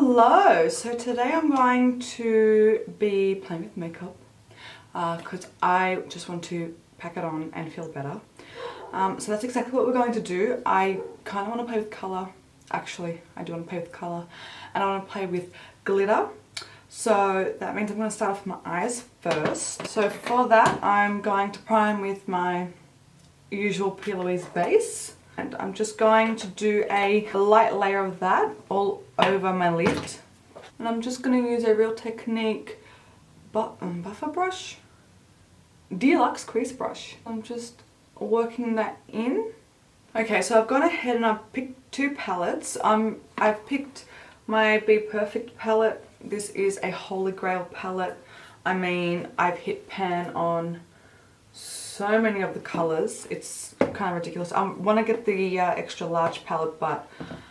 Hello! So today I'm going to be playing with makeup because I just want to pack it on and feel better. So that's exactly what we're going to do. I kind of want to play with colour. Actually, I do want to play with colour, and I want to play with glitter. So that means I'm going to start off with my eyes first. So for that I'm going to prime with my usual P. Louise base. And I'm just going to do a light layer of that all over my lid. And I'm just going to use a Real Technique buffer brush. Deluxe crease brush. I'm just working that in. Okay, so I've gone ahead and I've picked two palettes. I've picked my Be Perfect palette. This is a Holy Grail palette. I mean, I've hit pan on so many of the colours, it's kind of ridiculous. I want to get the extra large palette, but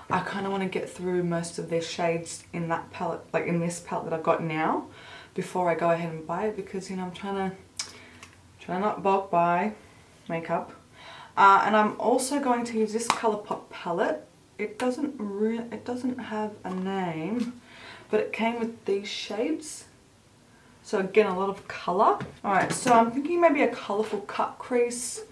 I kind of want to get through most of their shades in that palette, like in this palette that I've got now, before I go ahead and buy it, because, you know, I'm trying to not bulk buy makeup. And I'm also going to use this Colourpop palette. It doesn't have a name, but it came with these shades. So again, a lot of colour. Alright, so I'm thinking maybe a colourful cut crease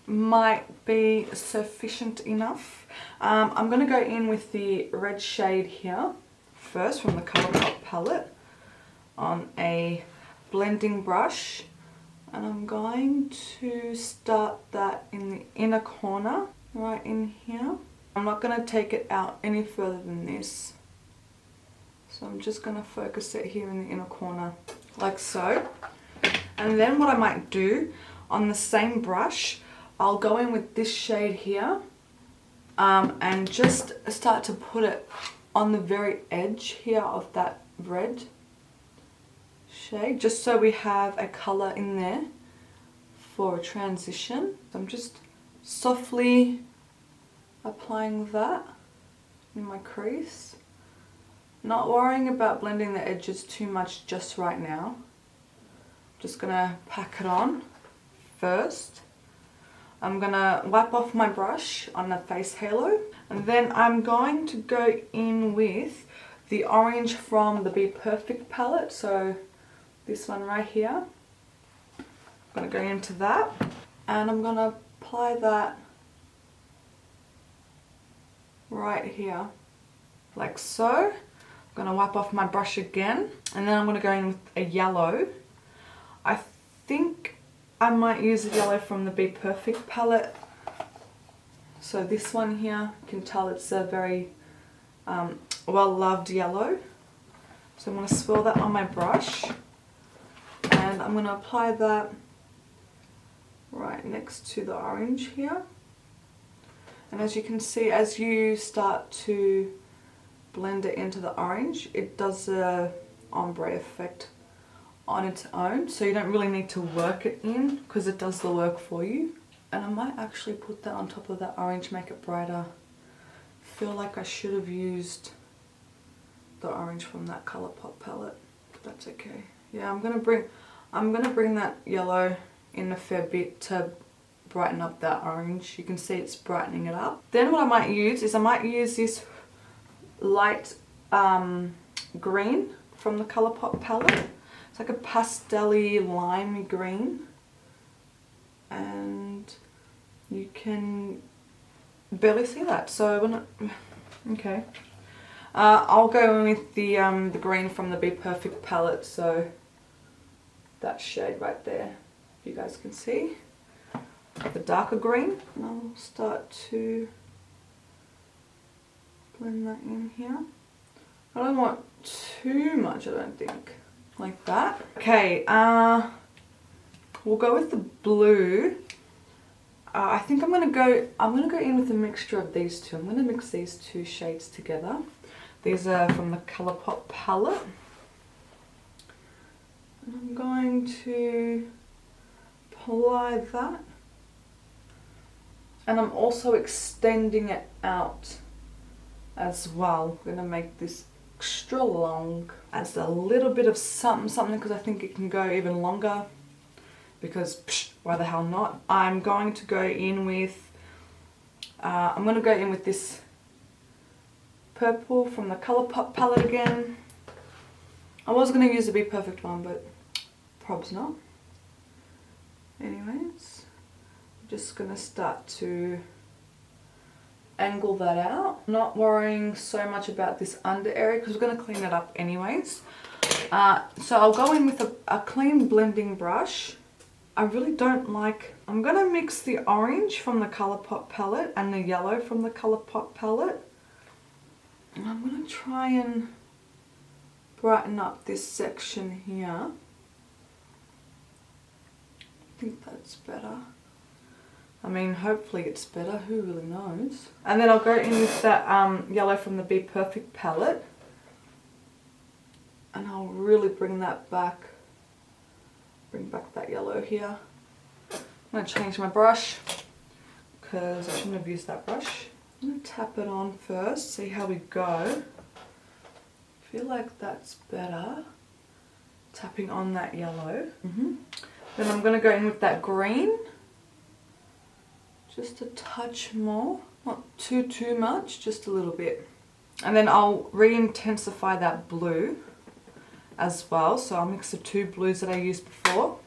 might be sufficient enough. I'm going to go in with the red shade here first from the Colourpop palette on a blending brush. And I'm going to start that in the inner corner, right in here. I'm not going to take it out any further than this. So I'm just going to focus it here in the inner corner, like so. And then what I might do, on the same brush, I'll go in with this shade here and just start to put it on the very edge here of that red shade, just so we have a colour in there for a transition. So I'm just softly applying that in my crease. Not worrying about blending the edges too much just right now. Just gonna pack it on first. I'm gonna wipe off my brush on the face halo, and then I'm going to go in with the orange from the Be Perfect palette. So this one right here. I'm gonna go into that, and I'm gonna apply that right here, like so. I'm going to wipe off my brush again, and then I'm going to go in with a yellow. I think I might use the yellow from the Be Perfect palette. So this one here, you can tell it's a very well loved yellow. So I'm going to swirl that on my brush, and I'm going to apply that right next to the orange here. And as you can see, as you start to blend it into the orange, it does a ombre effect on its own, so you don't really need to work it in because it does the work for you. And I might actually put that on top of that orange, make it brighter. I feel like I should have used the orange from that Colourpop palette, but that's okay. Yeah, I'm gonna bring that yellow in a fair bit to brighten up that orange. You can see it's brightening it up. Then what I might use is this light green from the Colourpop palette. It's like a pastel-y limey green, and you can barely see that, so okay. I'll go in with the green from the Be Perfect palette, so that shade right there, you guys can see the darker green, and I'll start to blend that in here. I don't want too much, I don't think. Like that. Okay, we'll go with the blue. I think I'm gonna go in with a mixture of these two. I'm gonna mix these two shades together. These are from the Colourpop palette. And I'm going to apply that. And I'm also extending it out as well. I'm going to make this extra long. Adds a little bit of something because I think it can go even longer, because why the hell not. I'm going to go in with this purple from the Colourpop palette again. I was going to use the Be Perfect one, but probs not. Anyways, I'm just going to start to angle that out. Not worrying so much about this under area because we're going to clean it up anyways. So I'll go in with a clean blending brush. I really don't like... I'm going to mix the orange from the Colourpop palette and the yellow from the Colourpop palette. And I'm going to try and brighten up this section here. I think that's better. I mean, hopefully it's better, who really knows. And then I'll go in with that yellow from the Be Perfect palette. And I'll really bring that back. Bring back that yellow here. I'm going to change my brush because I shouldn't have used that brush. I'm going to tap it on first, see how we go. I feel like that's better. Tapping on that yellow. Then I'm going to go in with that green. Just a touch more. Not too much, just a little bit. And then I'll re-intensify that blue as well. So I'll mix the two blues that I used before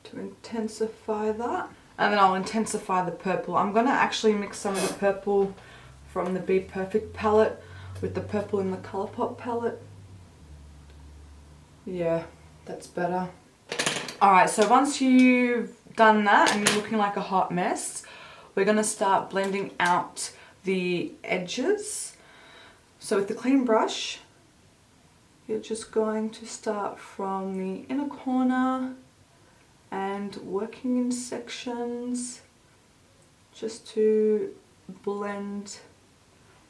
to intensify that. And then I'll intensify the purple. I'm going to actually mix some of the purple from the Be Perfect palette with the purple in the Colourpop palette. Yeah, that's better. Alright, so once you've done that and you're looking like a hot mess, we're going to start blending out the edges. So with the clean brush, you're just going to start from the inner corner and working in sections just to blend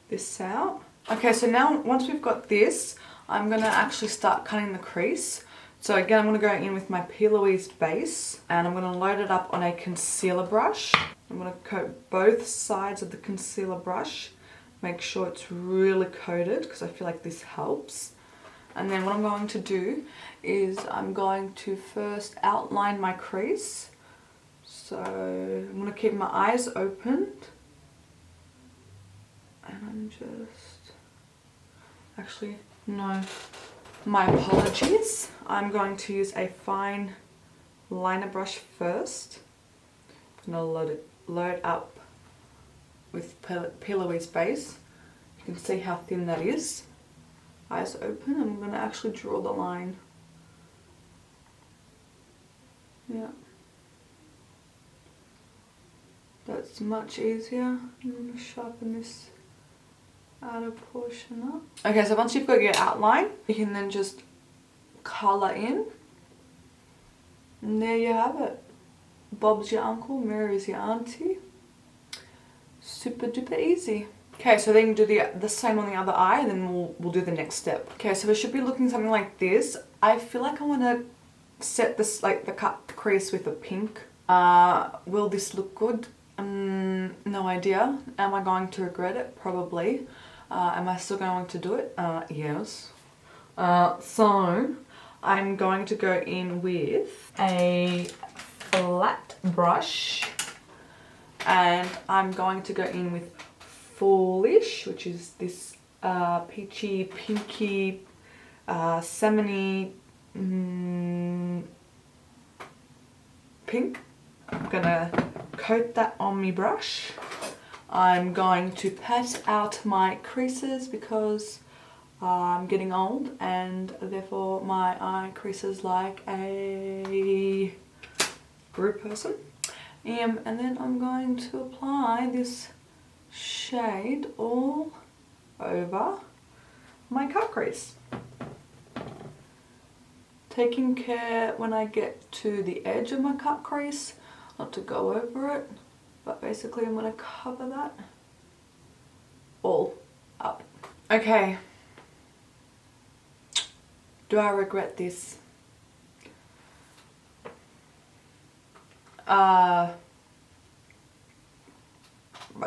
this out. Okay, so now once we've got this, I'm going to actually start cutting the crease. So again, I'm going to go in with my P. Louise base and I'm going to load it up on a concealer brush. I'm going to coat both sides of the concealer brush. Make sure it's really coated because I feel like this helps. And then what I'm going to do is I'm going to first outline my crease. So I'm going to keep my eyes open. And I'm just... Actually, no. My apologies. I'm going to use a fine liner brush first. I'm going to load up with P. Louise base. You can see how thin that is. Eyes open. I'm going to actually draw the line. Yeah. That's much easier. I'm going to sharpen this outer portion up. Okay, so once you've got your outline, you can then just colour in. And there you have it. Bob's your uncle, Mary's your auntie. Super duper easy. Okay, so then you do the same on the other eye, and then we'll do the next step. Okay, so it should be looking something like this. I feel like I want to set this, like the cut crease with a pink. Will this look good? No idea. Am I going to regret it? Probably. Am I still going to do it? Yes. So I'm going to go in with a flat brush and I'm going to go in with Foolish, which is this peachy, pinky, salmon-y pink. I'm gonna coat that on my brush. I'm going to pat out my creases because I'm getting old and therefore my eye creases like a rude person. And then I'm going to apply this shade all over my cut crease. Taking care when I get to the edge of my cut crease not to go over it, but basically I'm going to cover that all up. Okay, do I regret this?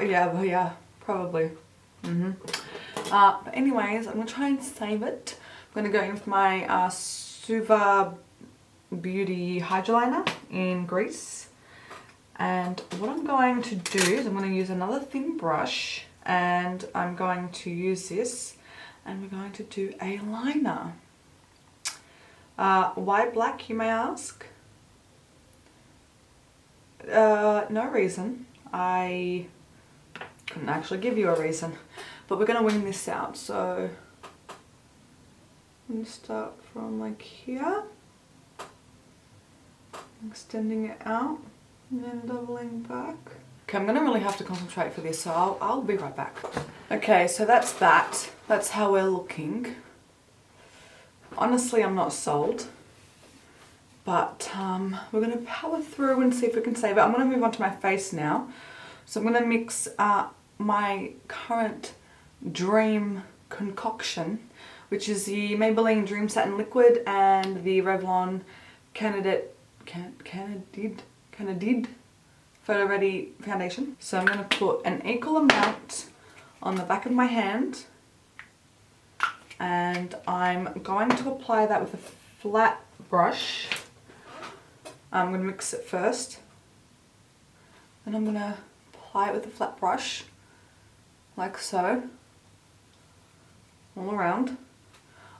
Yeah, probably. But anyways, I'm going to try and save it. I'm going to go in with my Suva Beauty Hydroliner in Grease. And what I'm going to do is I'm going to use another thin brush and I'm going to use this and we're going to do a liner. Why black, you may ask? No reason. I couldn't actually give you a reason, but we're going to wing this out. So I'm going to start from like here, extending it out and then doubling back. Okay, I'm going to really have to concentrate for this, so I'll be right back. Okay, so that's that. That's how we're looking. Honestly, I'm not sold, but we're going to power through and see if we can save it. I'm going to move on to my face now. So I'm going to mix my current dream concoction, which is the Maybelline Dream Satin Liquid and the Revlon Candid Photo Ready Foundation. So I'm going to put an equal amount on the back of my hand, and I'm going to apply that with a flat brush. I'm going to mix it first, and I'm going to apply it with a flat brush, like so, all around.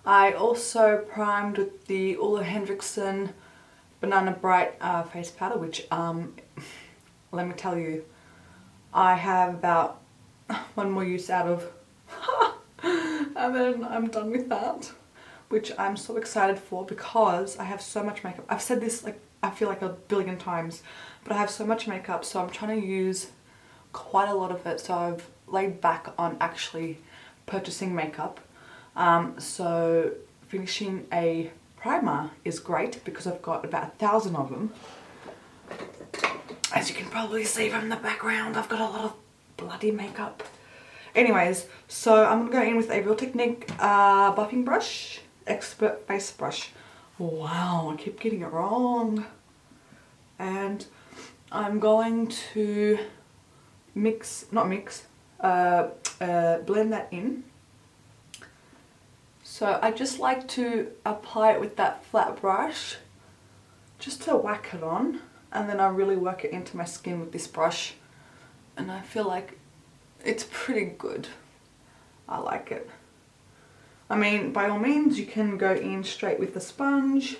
I also primed with the Ole Henriksen Banana Bright face powder, which, let me tell you, I have about one more use out of, and then I'm done with that, which I'm so excited for because I have so much makeup. I've said this like, I feel like a billion times, but I have so much makeup, so I'm trying to use quite a lot of it, so I've laid back on actually purchasing makeup. So finishing a primer is great because I've got about 1,000 of them. As you can probably see from the background, I've got a lot of bloody makeup. Anyways, so I'm going to go in with a Real Technique buffing brush, expert face brush. Wow, I keep getting it wrong. And I'm going to blend that in. So I just like to apply it with that flat brush, just to whack it on, and then I really work it into my skin with this brush, and I feel like it's pretty good. I like it. I mean, by all means, you can go in straight with the sponge,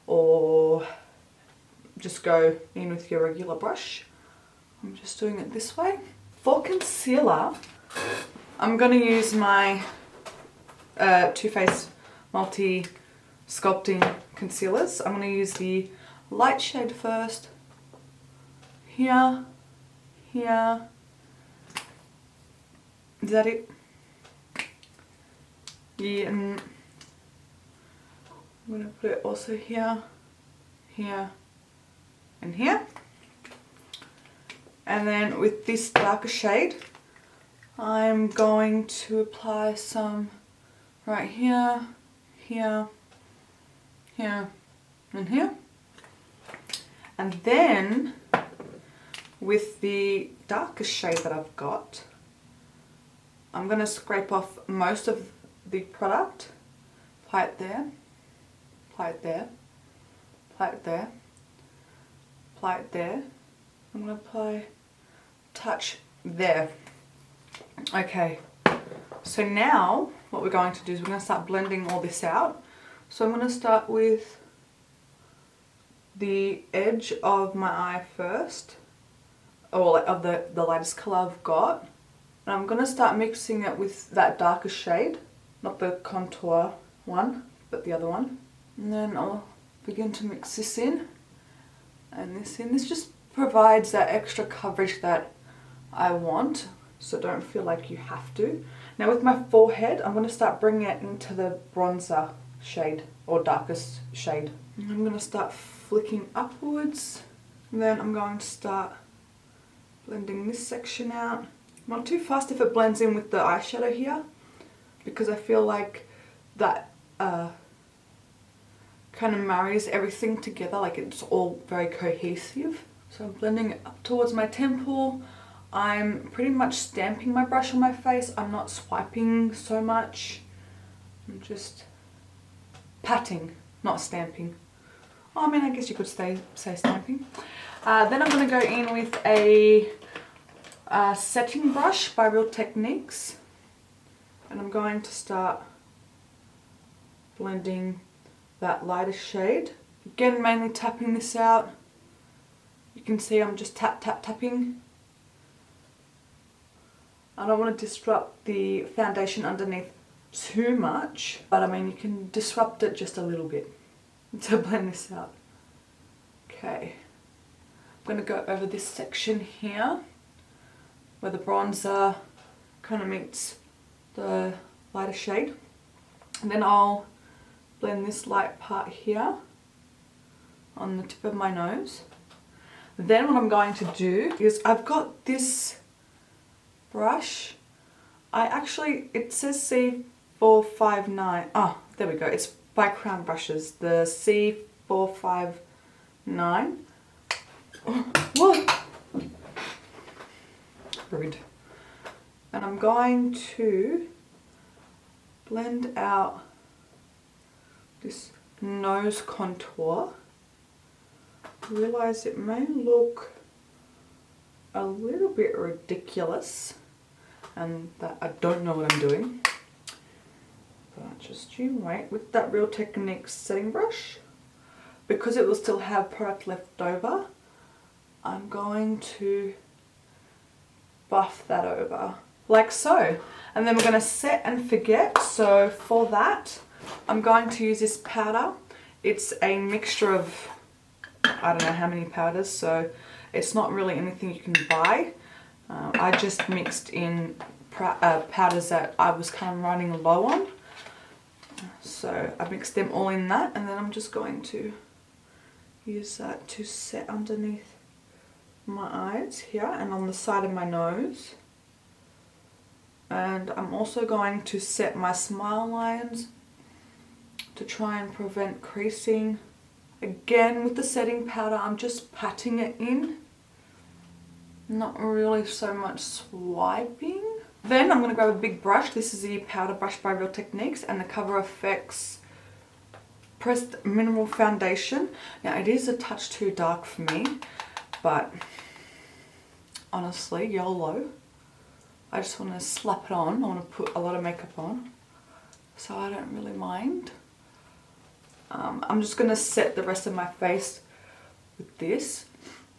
or just go in with your regular brush. I'm just doing it this way. For concealer, I'm going to use my Too Faced Multi Sculpting Concealers. I'm going to use the light shade first. Here, here. Is that it? Yeah, and I'm going to put it also here, here, and here. And then with this darker shade, I'm going to apply some right here, here, here, and here. And then with the darkest shade that I've got, I'm going to scrape off most of the product, apply it there, apply it there, apply it there, apply it there. I'm going to apply touch there. Okay, so now what we're going to do is we're going to start blending all this out. So I'm going to start with the edge of my eye first, or of the lightest colour I've got. And I'm going to start mixing it with that darker shade, not the contour one, but the other one. And then I'll begin to mix this in and this in. This just provides that extra coverage that I want, so don't feel like you have to. Now with my forehead, I'm going to start bringing it into the bronzer shade, or darkest shade. And I'm going to start flicking upwards, and then I'm going to start blending this section out. Not too fast if it blends in with the eyeshadow here, because I feel like that kind of marries everything together, like it's all very cohesive. So I'm blending it up towards my temple. I'm pretty much stamping my brush on my face. I'm not swiping so much. I'm just patting, not stamping. Oh, I mean, I guess you could say stamping. Then I'm going to go in with a setting brush by Real Techniques, and I'm going to start blending that lighter shade. Again, mainly tapping this out. You can see I'm just tapping. I don't want to disrupt the foundation underneath too much, but I mean you can disrupt it just a little bit to blend this out. Okay, I'm going to go over this section here where the bronzer kind of meets the lighter shade, and then I'll blend this light part here on the tip of my nose. Then what I'm going to do is, I've got this brush. It says C459. Oh, there we go. It's by Crown Brushes, the C459. Oh, what? Rude. And I'm going to blend out this nose contour. I realise it may look a little bit ridiculous and that I don't know what I'm doing, but just you wait. With that Real Techniques setting brush, because it will still have product left over, I'm going to buff that over like so, and then we're going to set and forget. So for that I'm going to use this powder. It's a mixture of I don't know how many powders, so it's not really anything you can buy. I just mixed in powders that I was kind of running low on, so I mixed them all in that, and then I'm just going to use that to set underneath my eyes here and on the side of my nose. And I'm also going to set my smile lines to try and prevent creasing. Again, with the setting powder, I'm just patting it in, not really so much swiping. Then I'm going to grab a big brush. This is the powder brush by Real Techniques and the Cover FX Pressed Mineral Foundation. Now it is a touch too dark for me, but honestly, YOLO. I just want to slap it on. I want to put a lot of makeup on, so I don't really mind. I'm just going to set the rest of my face with this.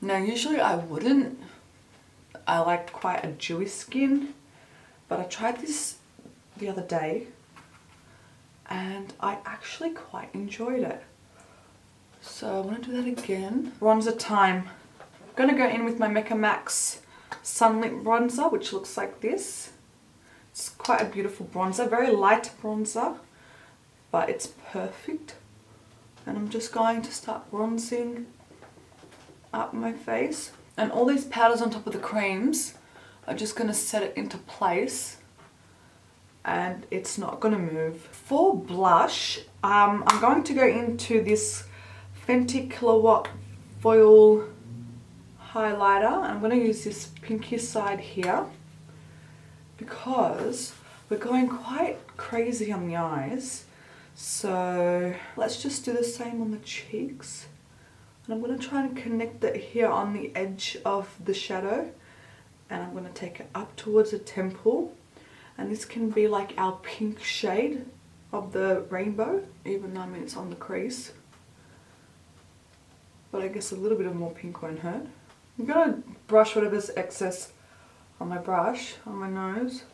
Now usually I wouldn't. I like quite a dewy skin, but I tried this the other day and I actually quite enjoyed it. So I want to do that again. Bronzer time. I'm going to go in with my Mecca Max Sunlit Bronzer, which looks like this. It's quite a beautiful bronzer, very light bronzer, but it's perfect. And I'm just going to start bronzing up my face. And all these powders on top of the creams are just going to set it into place, and it's not going to move. For blush, I'm going to go into this Fenty Kilowatt Foil highlighter. I'm going to use this pinky side here because we're going quite crazy on the eyes. So let's just do the same on the cheeks. And I'm going to try and connect it here on the edge of the shadow. And I'm going to take it up towards the temple. And this can be like our pink shade of the rainbow, even though I mean it's on the crease. But I guess a little bit of more pink won't hurt. I'm going to brush whatever's excess on my brush, on my nose.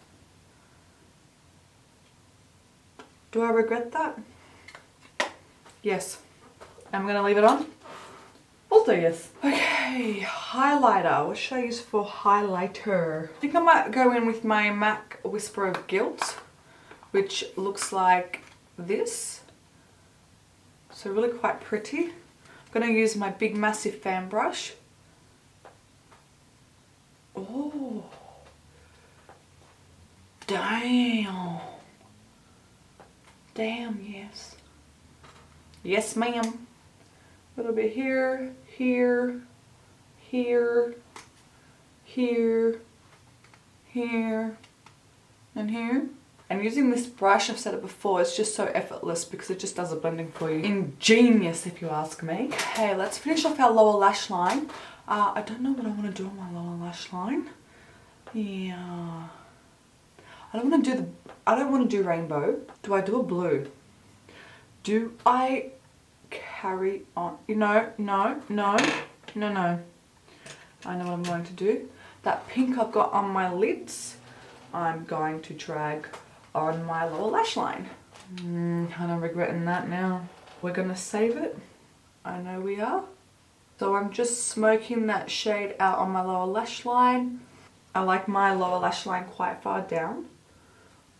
Do I regret that? Yes. I'm going to leave it on. Also yes. Okay, highlighter. What should I use for highlighter? I think I might go in with my MAC Whisper of Guilt, which looks like this. So really quite pretty. I'm going to use my big massive fan brush. Oh. Damn. Damn, yes. Yes, ma'am. A little bit here, here, here, here, here, and here. And using this brush, I've said it before, it's just so effortless because it just does the blending for you. Ingenious, if you ask me. Okay, let's finish off our lower lash line. I don't know what I want to do on my lower lash line. Yeah. I don't want to do rainbow. Do I do a blue? Do I carry on? No. I know what I'm going to do. That pink I've got on my lids, I'm going to drag on my lower lash line. Kind of regretting that now. We're gonna save it. I know we are. So I'm just smoking that shade out on my lower lash line. I like my lower lash line quite far down.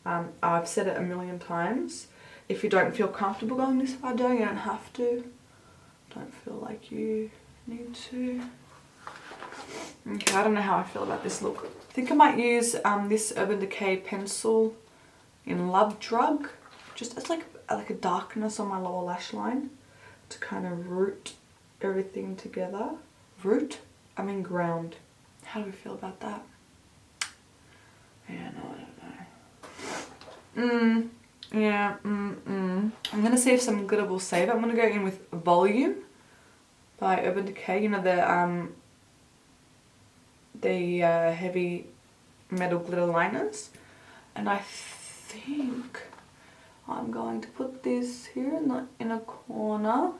I've said it a million times. If you don't feel comfortable going this far down, you don't have to. Don't feel like you need to. Okay, I don't know how I feel about this look. I think I might use this Urban Decay pencil in Love Drug. Just it's like a darkness on my lower lash line to kind of root everything together. Root? I mean ground. How do we feel about that? Yeah, no, I don't know. Yeah, I'm gonna see if some glitter will save it. I'm gonna go in with Volume by Urban Decay. You know the heavy metal glitter liners, and I think I'm going to put this here in the inner corner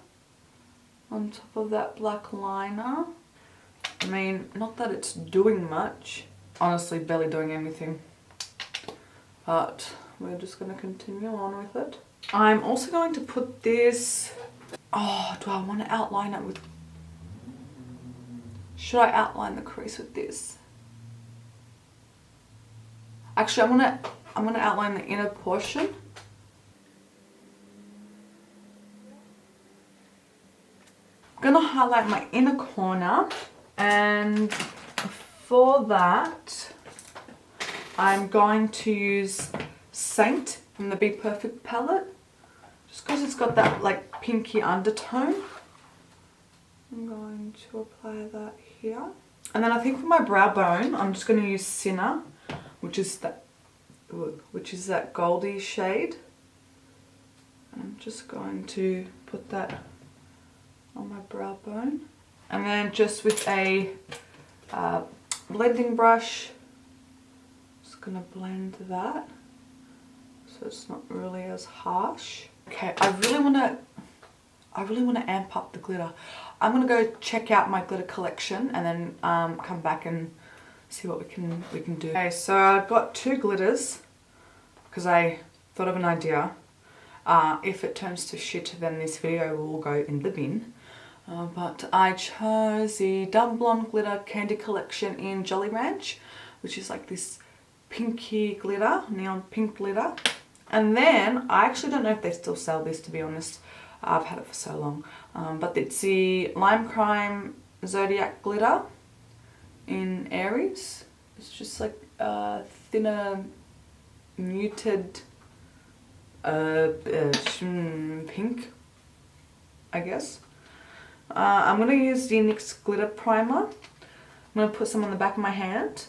on top of that black liner. I mean, not that it's doing much, honestly barely doing anything, but we're just going to continue on with it. I'm also going to put this, oh, do I want to outline it with, should I outline the crease with this? Actually, I'm gonna outline the inner portion. I'm gonna highlight my inner corner, and for that I'm going to use Saint from the Be Perfect palette, just because it's got that like pinky undertone. I'm going to apply that here. And then I think for my brow bone, I'm just going to use Sinner, which is that goldy shade. I'm just going to put that on my brow bone. And then just with a blending brush, just going to blend that so it's not really as harsh. Okay, I really want to amp up the glitter. I'm going to go check out my glitter collection and then come back and see what we can do. Okay, so I've got two glitters because I thought of an idea. If it turns to shit, then this video will go in the bin. But I chose the Dumb Blonde Glitter Candy Collection in Jolly Ranch, which is like this pinky glitter, neon pink glitter. And then, I actually don't know if they still sell this, to be honest. I've had it for so long. But it's the Lime Crime Zodiac Glitter in Aries. It's just like a thinner, muted pink, I guess. I'm going to use the NYX Glitter Primer. I'm going to put some on the back of my hand.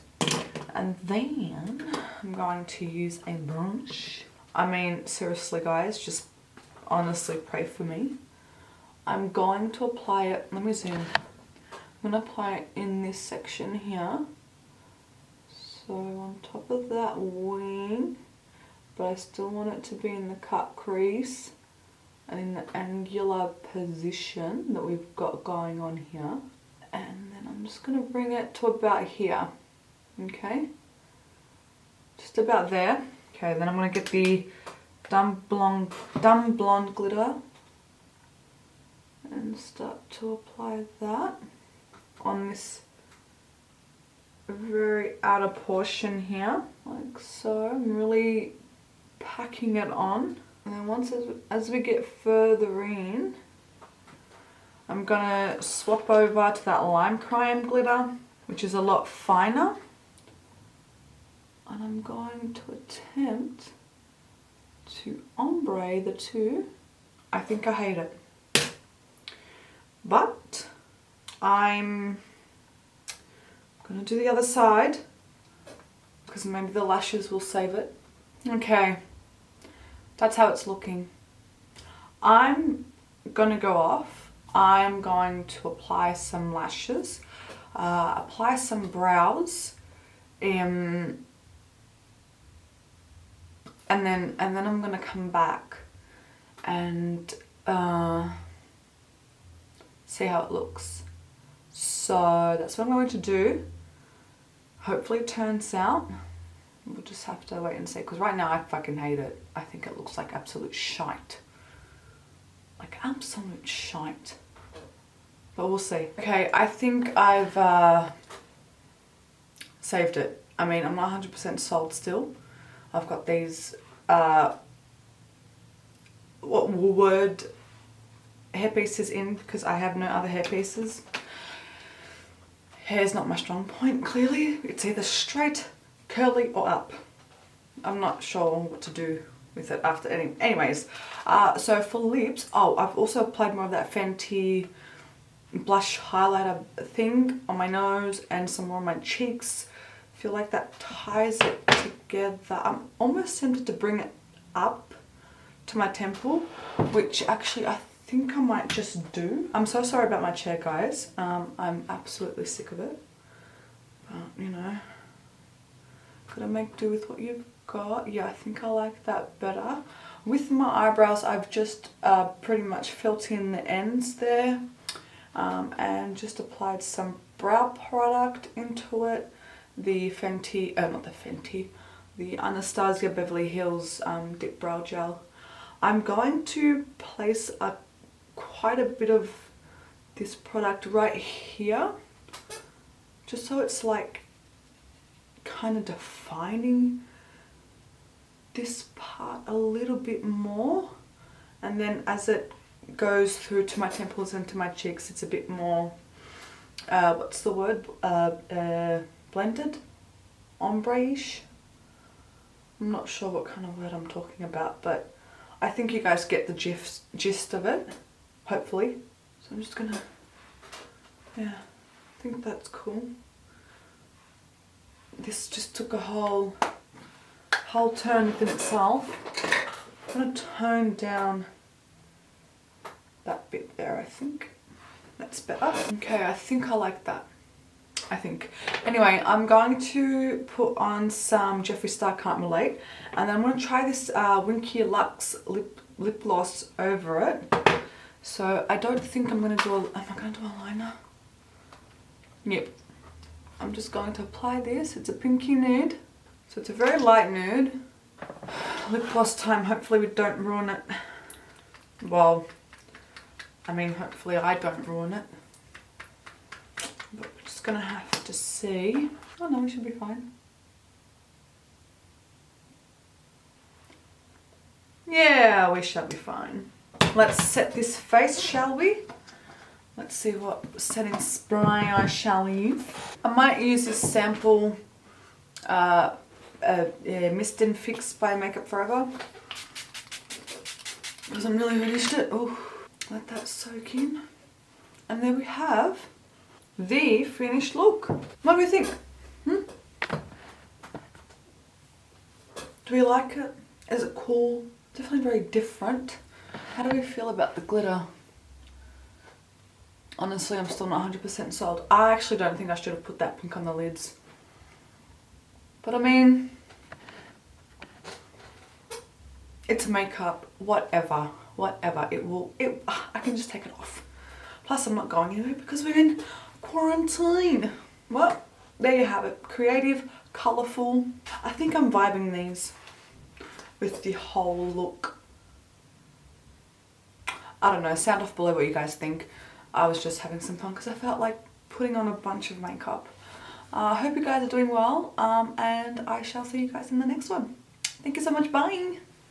And then I'm going to use a brush. I mean, seriously guys, just honestly pray for me. I'm going to apply it, let me zoom. I'm going to apply it in this section here. So on top of that wing, but I still want it to be in the cut crease and in the angular position that we've got going on here. And then I'm just going to bring it to about here. Okay, just about there. Okay, then I'm going to get the Dumb Blonde glitter and start to apply that on this very outer portion here, like so. I'm really packing it on, and then as we get further in, I'm gonna swap over to that Lime Crime glitter, which is a lot finer, and I'm going to attempt to ombre the two. I think I hate it, but I'm gonna do the other side because maybe the lashes will save it. Okay, that's how it's looking. I'm gonna go off. I'm going to apply some lashes, apply some brows and then I'm gonna come back and see how it looks. So that's what I'm going to do. Hopefully it turns out. We'll just have to wait and see, because right now I fucking hate it. I think it looks like absolute shite. Like absolute shite. But we'll see. Okay, I think I've saved it. I mean, I'm not 100% sold still. I've got these word hairpieces in because I have no other hairpieces. Hair's not my strong point, clearly. It's either straight, curly or up. I'm not sure what to do with it after anyways. So for lips, oh, I've also applied more of that Fenty blush highlighter thing on my nose and some more on my cheeks. I feel like that ties it together. I'm almost tempted to bring it up to my temple, which actually I think I might just do. I'm so sorry about my chair, guys. I'm absolutely sick of it. But, you know, gotta make do with what you've got. Yeah, I think I like that better. With my eyebrows, I've just pretty much filled in the ends there and just applied some brow product into it. The Fenty, not the Fenty, the Anastasia Beverly Hills Dip Brow Gel. I'm going to place quite a bit of this product right here, just so it's like kind of defining this part a little bit more, and then as it goes through to my temples and to my cheeks, it's a bit more what's the word, blended, ombre-ish. I'm not sure what kind of word I'm talking about, but I think you guys get the gist of it, hopefully. So I'm just gonna, yeah, I think that's cool. This just took a whole turn within itself. I'm gonna tone down that bit there, I think. That's better. Okay, I think I like that. I think. Anyway, I'm going to put on some Jeffree Star Can't Relate, and then I'm going to try this Winky Luxe lip gloss over it. So I don't think I'm going to do am I going to do a liner? Yep. I'm just going to apply this. It's a pinky nude. So it's a very light nude. Lip gloss time. Hopefully we don't ruin it. Well, I mean, hopefully I don't ruin it. But we're just gonna have to see. Oh no, we should be fine. Yeah, we shall be fine. Let's set this face, shall we? Let's see what setting spray I shall use. I might use this sample Mist and Fix by Makeup Forever, because I'm really finished it. Oh, let that soak in. And there we have the finished look. What do you think? Do we like it? Is it cool? Definitely very different. How do we feel about the glitter? Honestly, I'm still not 100% sold. I actually don't think I should have put that pink on the lids. But I mean, it's makeup, whatever. I can just take it off. Plus I'm not going anywhere because we're in quarantine. Well, there you have it. Creative, colourful. I think I'm vibing these with the whole look. I don't know, sound off below what you guys think. I was just having some fun because I felt like putting on a bunch of makeup. I hope you guys are doing well, and I shall see you guys in the next one. Thank you so much, bye!